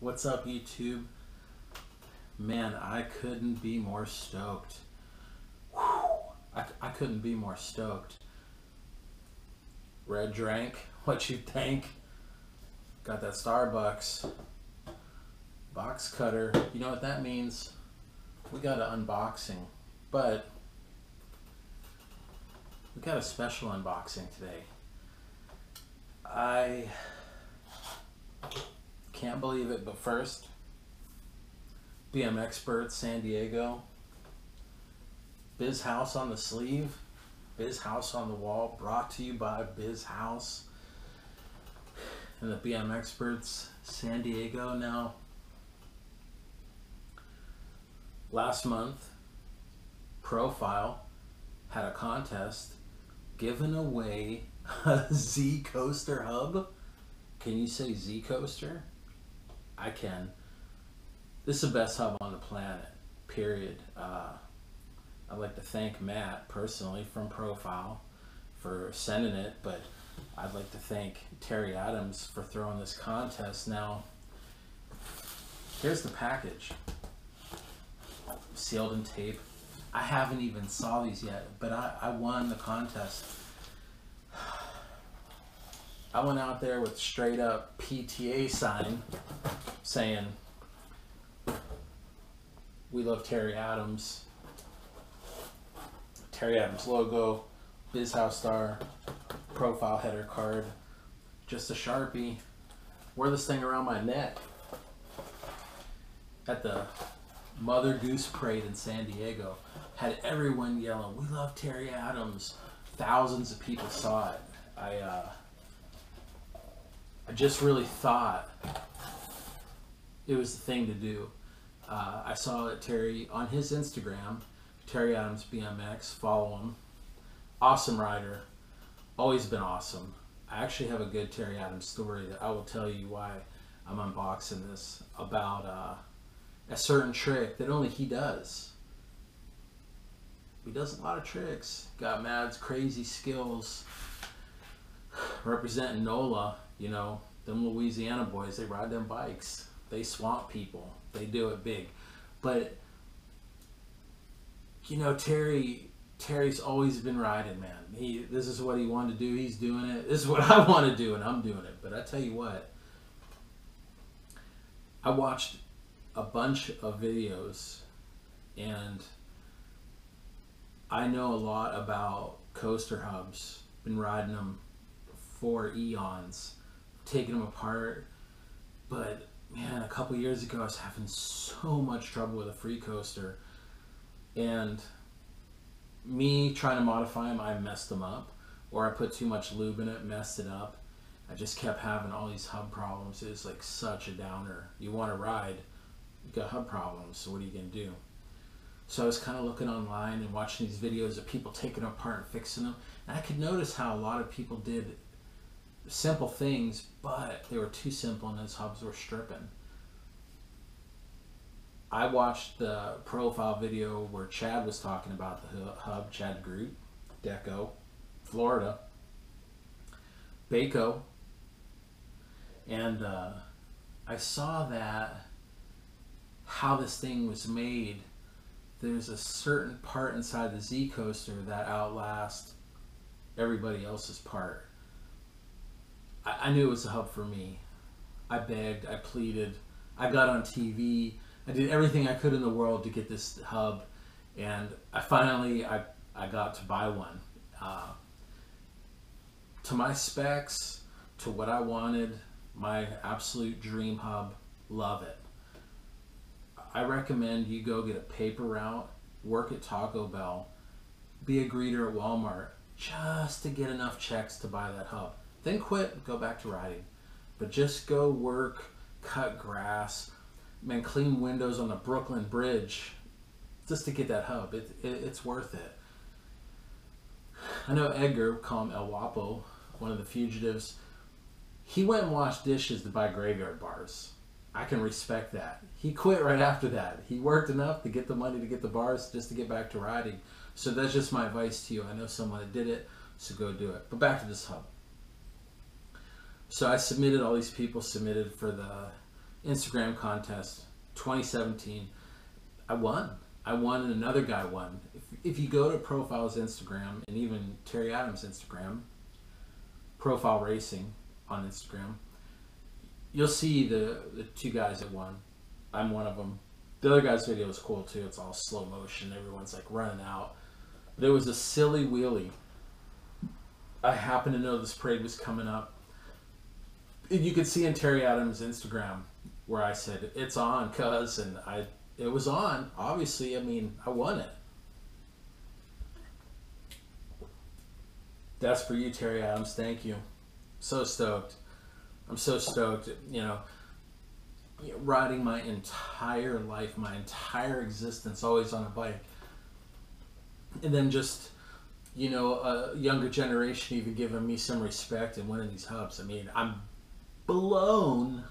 What's up, YouTube? Man, I couldn't be more stoked. Whew. I couldn't be more stoked. Red drink, what you think? Got that Starbucks box cutter. You know what that means? We got an unboxing, but we got a special unboxing today. I can't believe it, but first, BMExpert San Diego, Biz House on the sleeve, Biz House on the wall, brought to you by Biz House and the BMExperts San Diego. Now, last month, Profile had a contest giving away a Zcoaster hub. Can you say Zcoaster? I can. This is the best hub on the planet, period. I'd like to thank Matt personally from Profile for sending it, but I'd like to thank Terry Adams for throwing this contest. Now, here's the package, sealed in tape. I haven't even saw these yet, but I won the contest. I went out there with straight up PTA sign saying, "We love Terry Adams." Terry Adams logo, Biz House star, Profile header card, just a Sharpie. Wear this thing around my neck at the Mother Goose Parade in San Diego. Had everyone yelling, "We love Terry Adams." Thousands of people saw it. I just really thought it was the thing to do. I saw it, Terry, on his Instagram, Terry Adams BMX, follow him. Awesome rider, always been awesome. I actually have a good Terry Adams story that I will tell you why I'm unboxing this, about a certain trick that only he does. He does a lot of tricks. Got Mad's crazy skills representing NOLA. You know, them Louisiana boys, they ride them bikes. They swamp people. They do it big. But, you know, Terry's always been riding, man. This is what he wanted to do. He's doing it. This is what I want to do, and I'm doing it. But I tell you what, I watched a bunch of videos, and I know a lot about coaster hubs. Been riding them for eons, taking them apart. But man, a couple years ago I was having so much trouble with a free coaster, and me trying to modify them, I messed them up, or I put too much lube in it, messed it up. I just kept having all these hub problems. It was like such a downer. You want to ride, you got hub problems, so what are you gonna do? So I was kind of looking online and watching these videos of people taking them apart and fixing them, and I could notice how a lot of people did simple things, but they were too simple and those hubs were stripping. I watched the Profile video where Chad was talking about the hub, Chad Groot, Deco, Florida, Baco, and I saw that how this thing was made. There's a certain part inside the Zcoaster that outlasts everybody else's part. I knew it was a hub for me. I begged, I pleaded, I got on TV, I did everything I could in the world to get this hub, and I finally got to buy one. To my specs, to what I wanted, my absolute dream hub, love it. I recommend you go get a paper route, work at Taco Bell, be a greeter at Walmart, just to get enough checks to buy that hub. Then quit, go back to riding. But just go work, cut grass, man, clean windows on the Brooklyn Bridge, just to get that hub. It's worth it. I know Edgar, call him El Guapo, one of the fugitives, he went and washed dishes to buy graveyard bars. I can respect that. He quit right after that. He worked enough to get the money to get the bars just to get back to riding. So that's just my advice to you. I know someone that did it, so go do it. But back to this hub. So I submitted, all these people submitted for the Instagram contest, 2017. I won. I won, and another guy won. If you go to Profile's Instagram, and even Terry Adams' Instagram, Profile Racing on Instagram, you'll see the two guys that won. I'm one of them. The other guy's video is cool too. It's all slow motion. Everyone's like running out. There was a silly wheelie. I happened to know this parade was coming up. You could see in Terry Adams' Instagram where I said, "It's on, cuz," and it was on. Obviously, I mean, I won it. That's for you, Terry Adams. Thank you. So stoked. I'm so stoked. You know, riding my entire life, my entire existence, always on a bike. And then just, you know, a younger generation even giving me some respect and winning these hubs. I mean, I'm blown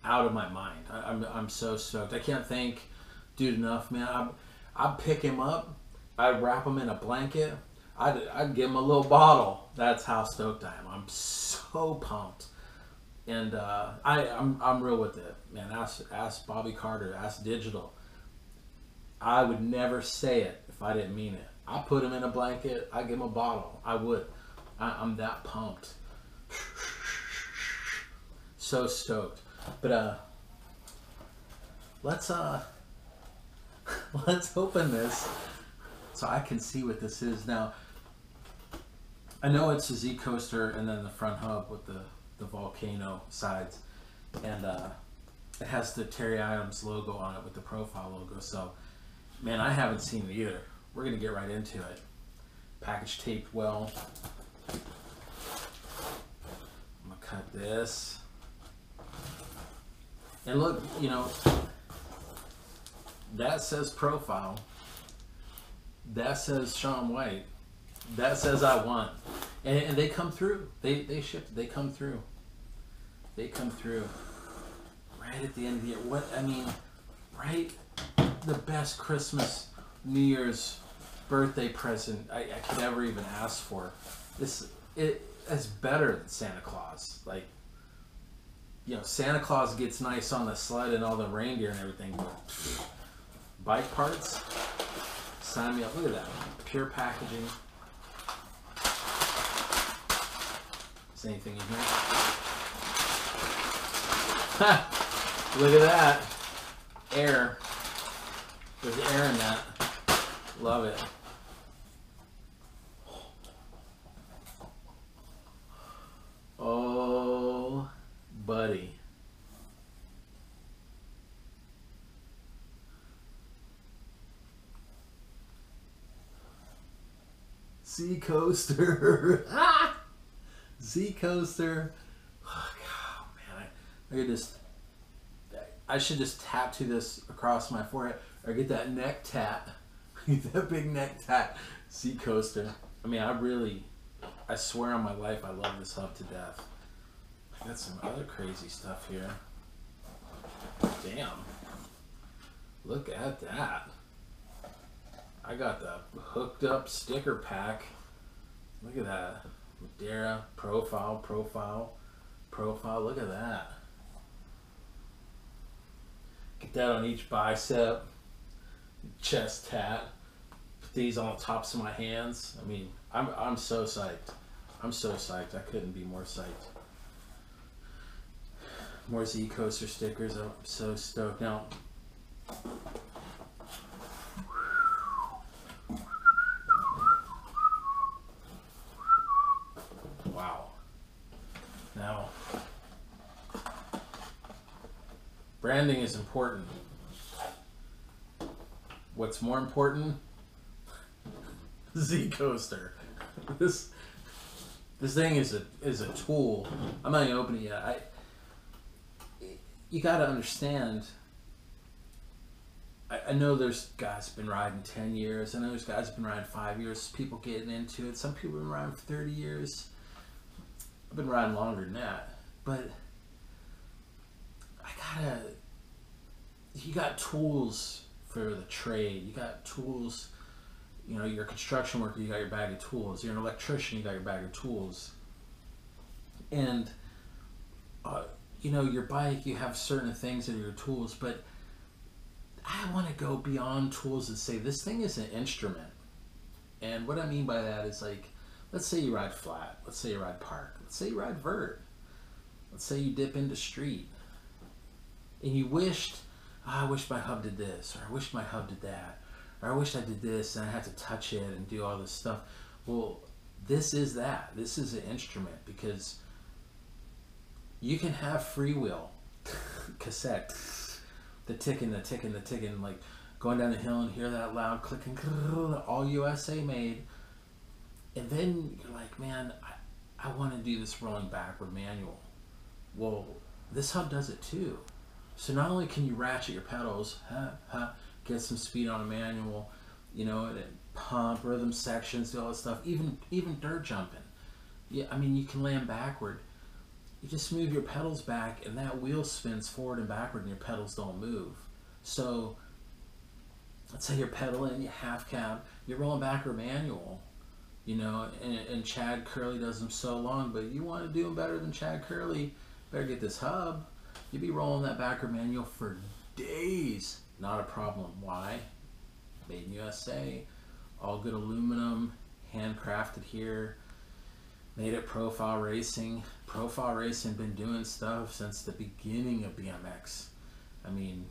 out of my mind. I'm so stoked. I can't thank dude enough, man. I'd pick him up. I'd wrap him in a blanket. I'd give him a little bottle. That's how stoked I am. I'm so pumped. And I'm real with it, man. Ask Bobby Carter. Ask Digital. I would never say it if I didn't mean it. I put him in a blanket. I give him a bottle. I would. I'm that pumped. So stoked. But let's open this so I can see what this is now. I know it's a Zcoaster and then the front hub with the volcano sides, and it has the Terry Adams logo on it with the Profile logo. So, man, I haven't seen it either. We're gonna get right into it. Package taped well. I'm gonna cut this. And look, you know, that says Profile. That says Shaun White. That says I won. And they come through. They ship. They come through. They come through. Right at the end of the year. What, I mean, right? The best Christmas, New Year's, birthday present I could ever even ask for. It's better than Santa Claus. Like, you know, Santa Claus gets nice on the sled and all the reindeer and everything, but bike parts, sign me up. Look at that. Pure packaging. Is anything in here? Ha! Look at that. Air. There's air in that. Love it. Oh, buddy. Zcoaster. Zcoaster. Oh, man. I should just tattoo this across my forehead, or get that neck tat. Get that big neck tat. Zcoaster. I mean, I swear on my life, I love this hub to death. I got some other crazy stuff here. Damn. Look at that. I got the hooked up sticker pack. Look at that. Madeira, profile. Look at that. Get that on each bicep. Chest tat. Put these on the tops of my hands. I mean, I'm so psyched. I'm so psyched. I couldn't be more psyched. More Zcoaster stickers. I'm so stoked. Now, wow. Now, branding is important. What's more important? Zcoaster. This thing is a tool. I'm not even opening it yet. You got to understand. I know there's guys been riding 10 years. I know there's guys been riding 5 years. People getting into it. Some people have been riding for 30 years. I've been riding longer than that. But you got tools for the trade. You got tools. You know, you're a construction worker, you got your bag of tools. You're an electrician, you got your bag of tools. And you know, your bike, you have certain things that are your tools, but I want to go beyond tools and say this thing is an instrument. And what I mean by that is, like, let's say you ride flat, let's say you ride park, let's say you ride vert, let's say you dip into street, and you wished, oh, I wish my hub did this, or I wish my hub did that, or I wish I did this and I had to touch it and do all this stuff. Well, this is that. This is an instrument, because you can have freewheel cassette, the ticking, like going down the hill and hear that loud clicking, all USA made. And then you're like, man, I want to do this rolling backward manual. Well, this hub does it too. So not only can you ratchet your pedals, get some speed on a manual, you know, and pump, rhythm sections, do all that stuff, even dirt jumping. Yeah, I mean, you can land backward. You just move your pedals back and that wheel spins forward and backward and your pedals don't move. So let's say you're pedaling, you half cab, you're rolling backward manual, you know, and Chad Curley does them so long, but you want to do them better than Chad Curley, better get this hub. You'd be rolling that backward manual for days. Not a problem. Why? Made in USA, all good aluminum, handcrafted here. Made it Profile Racing. Profile Racing been doing stuff since the beginning of BMX. I mean,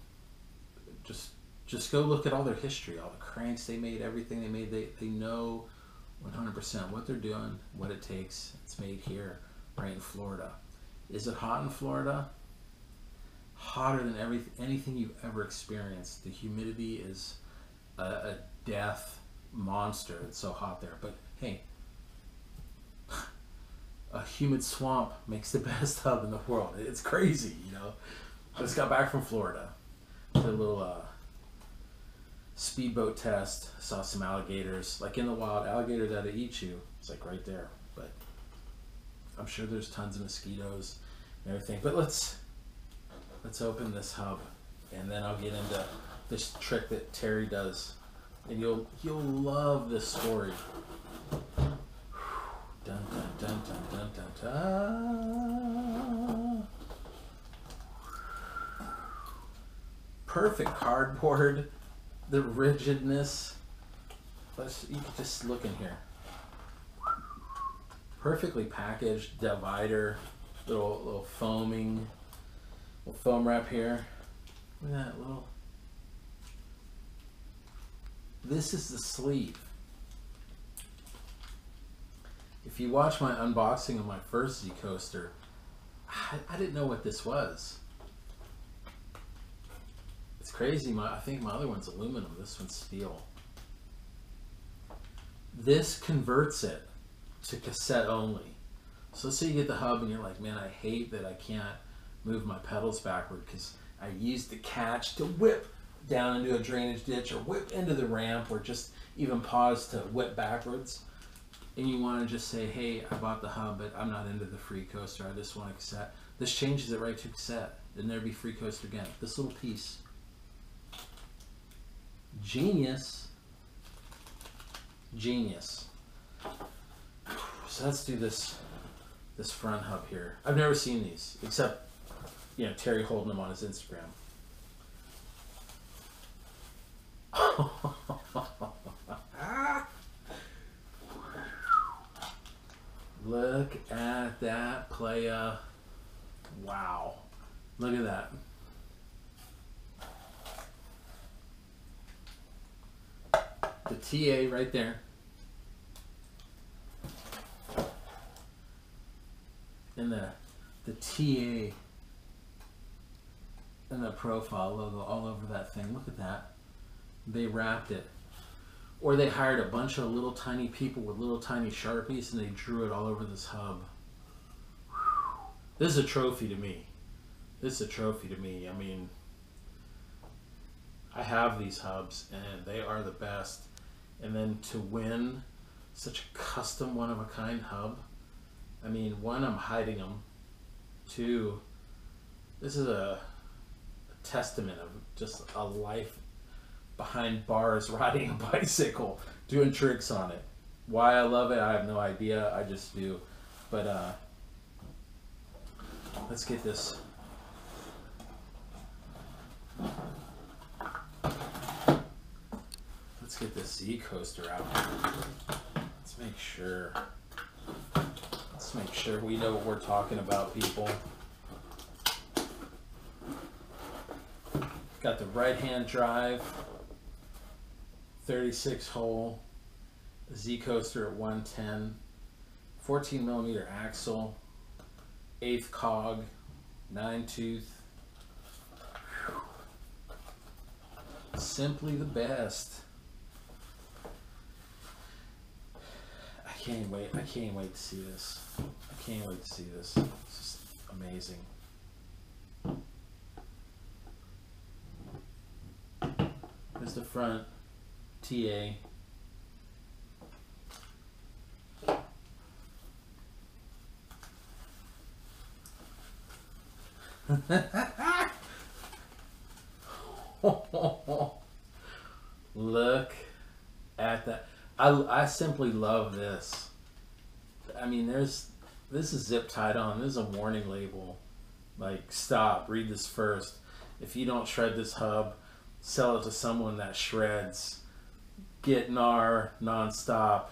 just go look at all their history, all the cranks they made, everything they made. They know 100% what they're doing, what it takes. It's made here, right in Florida. Is it hot in Florida? Hotter than anything you've ever experienced. The humidity is a death monster. It's so hot there. But hey, a humid swamp makes the best hub in the world. It's crazy, you know. I just got back from Florida. Did a little speedboat test. Saw some alligators, like in the wild. Alligators that'll eat you. It's like right there. But I'm sure there's tons of mosquitoes and everything. But let's open this hub, and then I'll get into this trick that Terry does, and you'll love this story. Dun, dun, dun, dun, dun, dun, dun. Perfect cardboard, the rigidness. You can just look in here. Perfectly packaged divider, little foaming, little foam wrap here. Look at that little. This is the sleeve. If you watch my unboxing of my first Zcoaster, I didn't know what this was. It's crazy. I think my other one's aluminum. This one's steel. This converts it to cassette only. So let's say you get the hub and you're like, man, I hate that I can't move my pedals backward because I used the catch to whip down into a drainage ditch or whip into the ramp or just even pause to whip backwards. And you want to just say, hey, I bought the hub, but I'm not into the free coaster. I just want a cassette. This changes it right to cassette. It'll never be free coaster again. This little piece. Genius. Genius. So let's do this front hub here. I've never seen these, except, you know, Terry holding them on his Instagram. Look at that playa. Wow. Look at that. The TA right there. And the TA and the profile logo all over that thing. Look at that. They wrapped it. Or they hired a bunch of little tiny people with little tiny Sharpies and they drew it all over this hub. Whew. This is a trophy to me. This is a trophy to me. I mean, I have these hubs and they are the best. And then to win such a custom one-of-a-kind hub, I mean, one, I'm hiding them. Two, this is a testament of just a life behind bars riding a bicycle, doing tricks on it. Why I love it, I have no idea. I just do. But let's get this Let's get this Zcoaster out. Let's make sure. Let's make sure we know what we're talking about, people. Got the right-hand drive, 36 hole, Zcoaster at 110, 14 millimeter axle, 8th cog, 9 tooth. Simply the best. I can't wait to see this. I can't wait to see this. It's just amazing. There's the front TA. Look at that. I simply love this. I mean, this is zip tied on. There's a warning label. Like, stop, read this first. If you don't shred this hub, sell it to someone that shreds. Get EMER nonstop.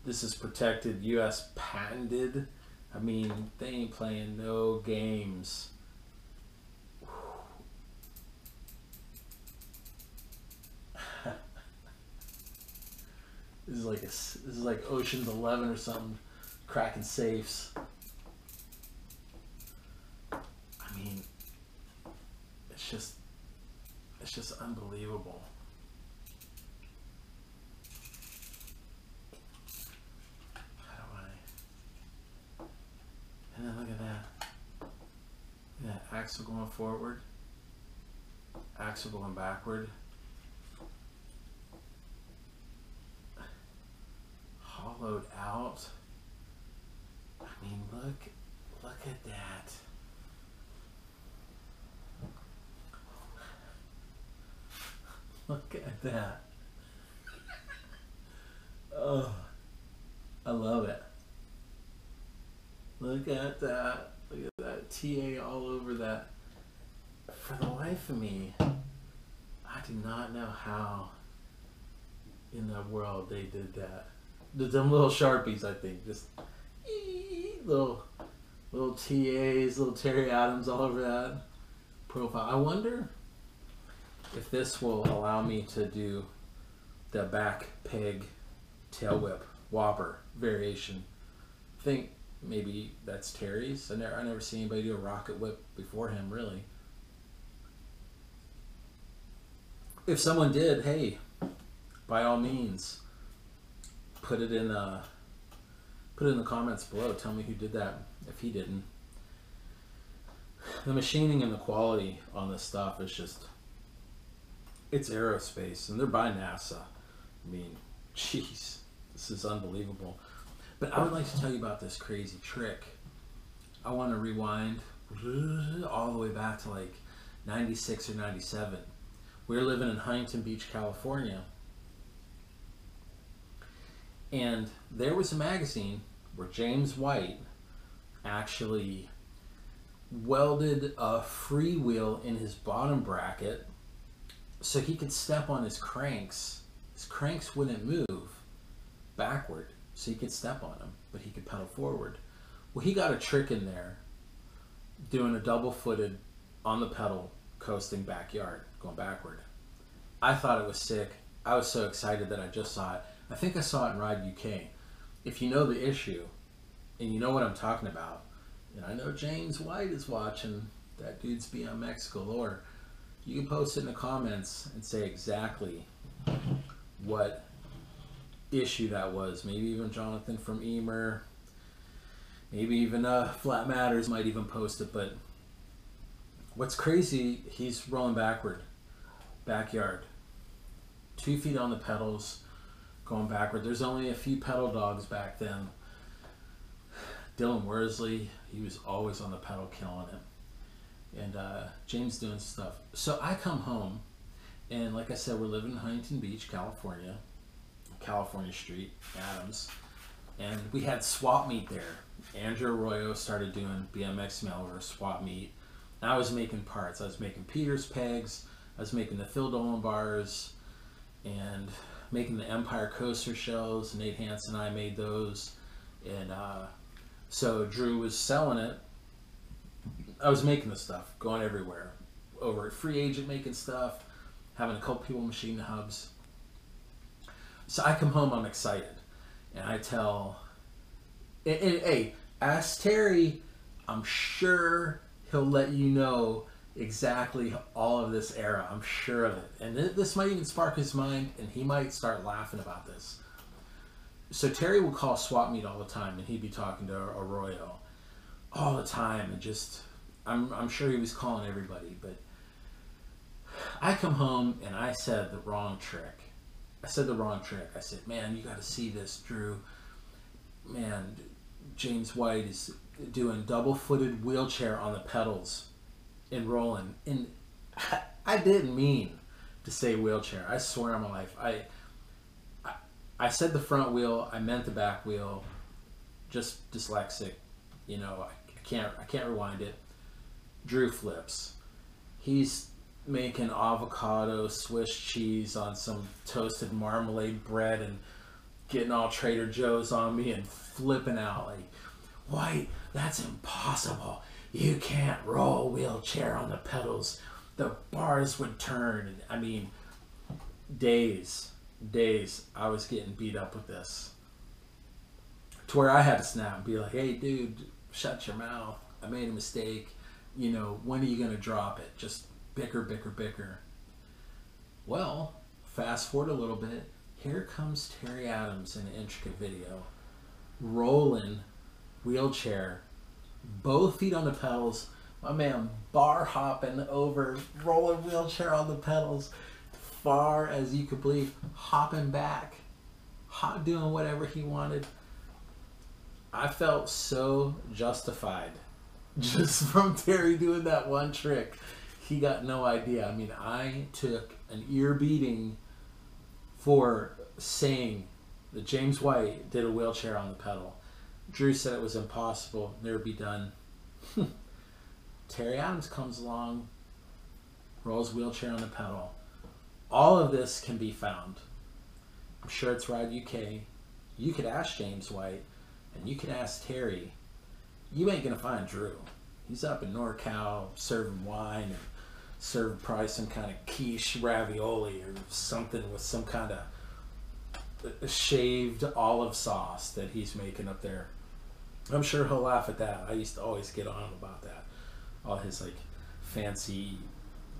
This is protected, US patented. I mean, they ain't playing no games. This is like Ocean's 11 or something, cracking safes. I mean, it's just unbelievable. How do I? And then look at that. Look at that axle going forward, axle going backward. Hollowed out. I mean, look at that. Look at that. Oh, I love it. Look at that. Look at that TA all over that. For the life of me, I do not know how in the world they did that. Them little Sharpies, I think, just little TAs, little Terry Adams all over that profile. I wonder if this will allow me to do the back peg tail whip whopper variation. I think maybe that's Terry's. I never seen anybody do a rocket whip before him, really. If someone did, hey, by all means, put it in the comments below. Tell me who did that if he didn't. The machining and the quality on this stuff is just, it's aerospace, and they're by NASA. I mean, jeez, this is unbelievable. But I would like to tell you about this crazy trick. I want to rewind all the way back to like 96 or 97. We were living in Huntington Beach, California. And there was a magazine where James White actually welded a freewheel in his bottom bracket so he could step on his cranks. His cranks wouldn't move backward, so he could step on them, but he could pedal forward. Well, he got a trick in there doing a double-footed on the pedal, coasting backyard, going backward. I thought it was sick. I was so excited that I just saw it. I think I saw it in Ride UK. If you know the issue, and you know what I'm talking about, and I know James White is watching, that dude's BMX galore, you can post it in the comments and say exactly what issue that was. Maybe even Jonathan from EMER, maybe even Flat Matters might even post it. But what's crazy, he's rolling backward, backyard, 2 feet on the pedals, going backward. There's only a few pedal dogs back then. Dylan Worsley, he was always on the pedal killing it. And James doing stuff. So I come home, and like I said, we're living in Huntington Beach, California, California Street, Adams. And we had swap meet there. Andrew Arroyo started doing BMX mailover swap meet. And I was making parts. I was making Peter's pegs. I was making the Phil Dolan bars. and making the Empire coaster shells. Nate Hansen and I made those, and so Drew was selling it. I was making the stuff, going everywhere, over at Free Agent making stuff, having a couple people machine the hubs. So I come home, I'm excited, and I tell, and hey, ask Terry, I'm sure he'll let you know exactly all of this era. I'm sure of it. And this might even spark his mind, and he might start laughing about this. So Terry would call swap meet all the time, and he'd be talking to Arroyo all the time, and just, I'm sure he was calling everybody. But I come home, and I said the wrong trick. I said, man, you got to see this, Drew. Man, James White is doing double-footed wheelchair on the pedals and rolling. And I didn't mean to say wheelchair. I swear on my life. I said the front wheel. I meant the back wheel. Just dyslexic. You know, I can't rewind it. Drew flips. He's making avocado Swiss cheese on some toasted marmalade bread and getting all Trader Joe's on me and flipping out like, White, that's impossible. You can't roll a wheelchair on the pedals. The bars would turn. I mean, days I was getting beat up with this, to where I had to snap and be like, hey dude, shut your mouth. I made a mistake. You know, when are you gonna drop it? Just bicker. Well, fast forward a little bit. Here comes Terry Adams in an intricate video, rolling wheelchair, both feet on the pedals. My man bar hopping over, rolling wheelchair on the pedals, far as you could believe, hopping back, doing whatever he wanted. I felt so justified just from Terry doing that one trick. He got no idea. I mean, I took an ear beating for saying that James White did a wheelchair on the pedal. Drew said it was impossible, never be done. Terry Adams comes along, rolls wheelchair on the pedal. All of this can be found. I'm sure it's Ride UK. You could ask James White, and you could ask Terry. You ain't gonna find Drew. He's up in NorCal serving wine and serving probably some kind of quiche ravioli or something with some kind of shaved olive sauce that he's making up there. I'm sure he'll laugh at that. I used to always get on him about that. All his like fancy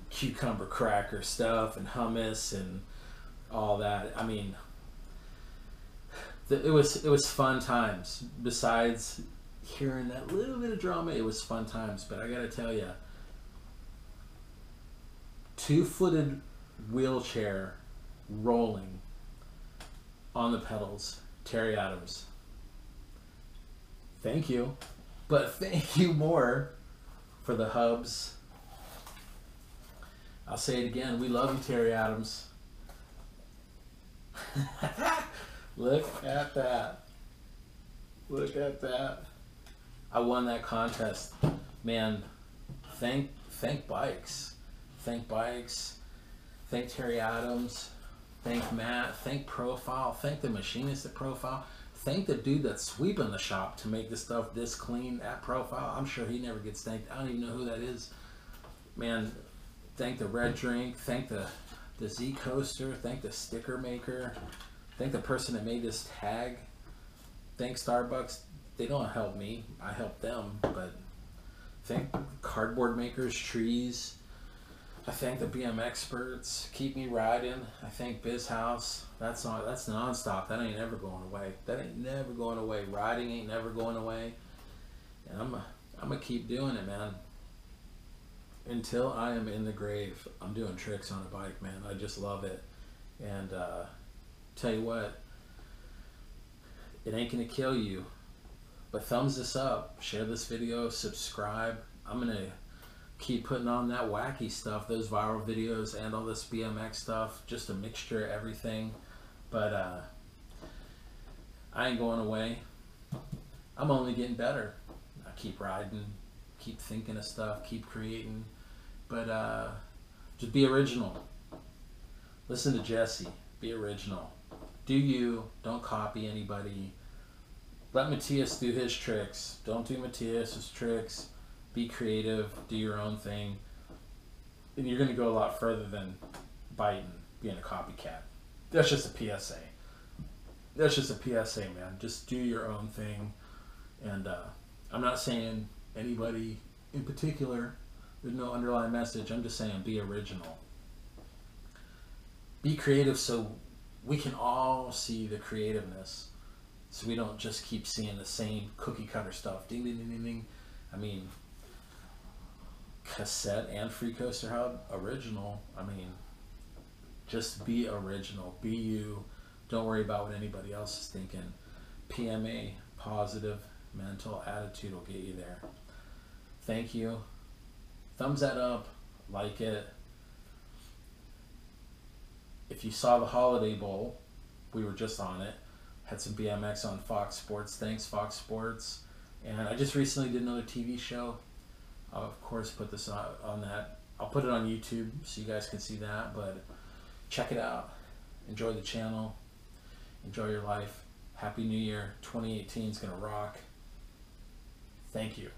cucumber cracker stuff and hummus and all that. I mean, it was fun times. Besides hearing that little bit of drama, it was fun times. But I gotta tell you, two-footed wheelchair rolling on the pedals, Terry Adams. Thank you, but thank you more for the hubs. I'll say it again. We love you, Terry Adams. Look at that. Look at that. I won that contest. Man, thank Bikes. Thank Bikes. Thank Terry Adams. Thank Matt. Thank Profile. Thank the machinist at Profile. Thank the dude that's sweeping the shop to make the stuff this clean at Profile. I'm sure he never gets thanked. I don't even know who that is. Man, thank the Red Drink. Thank the Zcoaster. Thank the sticker maker. Thank the person that made this tag. Thank Starbucks. They don't help me. I help them. But thank cardboard makers, trees. I thank the BM experts. Keep me riding. I thank Biz House. That's nonstop. That ain't never going away. That ain't never going away. Riding ain't never going away. And I'm gonna keep doing it, man. Until I am in the grave, I'm doing tricks on a bike, man. I just love it. And tell you what, it ain't gonna kill you. But thumbs this up, share this video, subscribe. I'm gonna keep putting on that wacky stuff, those viral videos and all this BMX stuff, just a mixture of everything. But I ain't going away. I'm only getting better. I keep riding, keep thinking of stuff, keep creating. But just be original. Listen to Jesse. Be original. Do you. Don't copy anybody. Let Matthias do his tricks. Don't do Matthias's tricks. Be creative. Do your own thing. And you're going to go a lot further than biting, being a copycat. That's just a PSA. That's just a PSA, man. Just do your own thing. And I'm not saying anybody in particular. There's no underlying message. I'm just saying be original. Be creative so we can all see the creativeness. So we don't just keep seeing the same cookie cutter stuff. Ding, ding, ding, ding, ding. I mean, cassette and Free Coaster Hub, original. I mean, just be original. Be you. Don't worry about what anybody else is thinking. PMA, positive mental attitude, will get you there. Thank you. Thumbs that up. Like it. If you saw the Holiday Bowl, we were just on it. Had some BMX on Fox Sports. Thanks, Fox Sports. And I just recently did another TV show. I'll, of course, put this on that. I'll put it on YouTube so you guys can see that. But check it out. Enjoy the channel. Enjoy your life. Happy New Year. 2018 is going to rock. Thank you.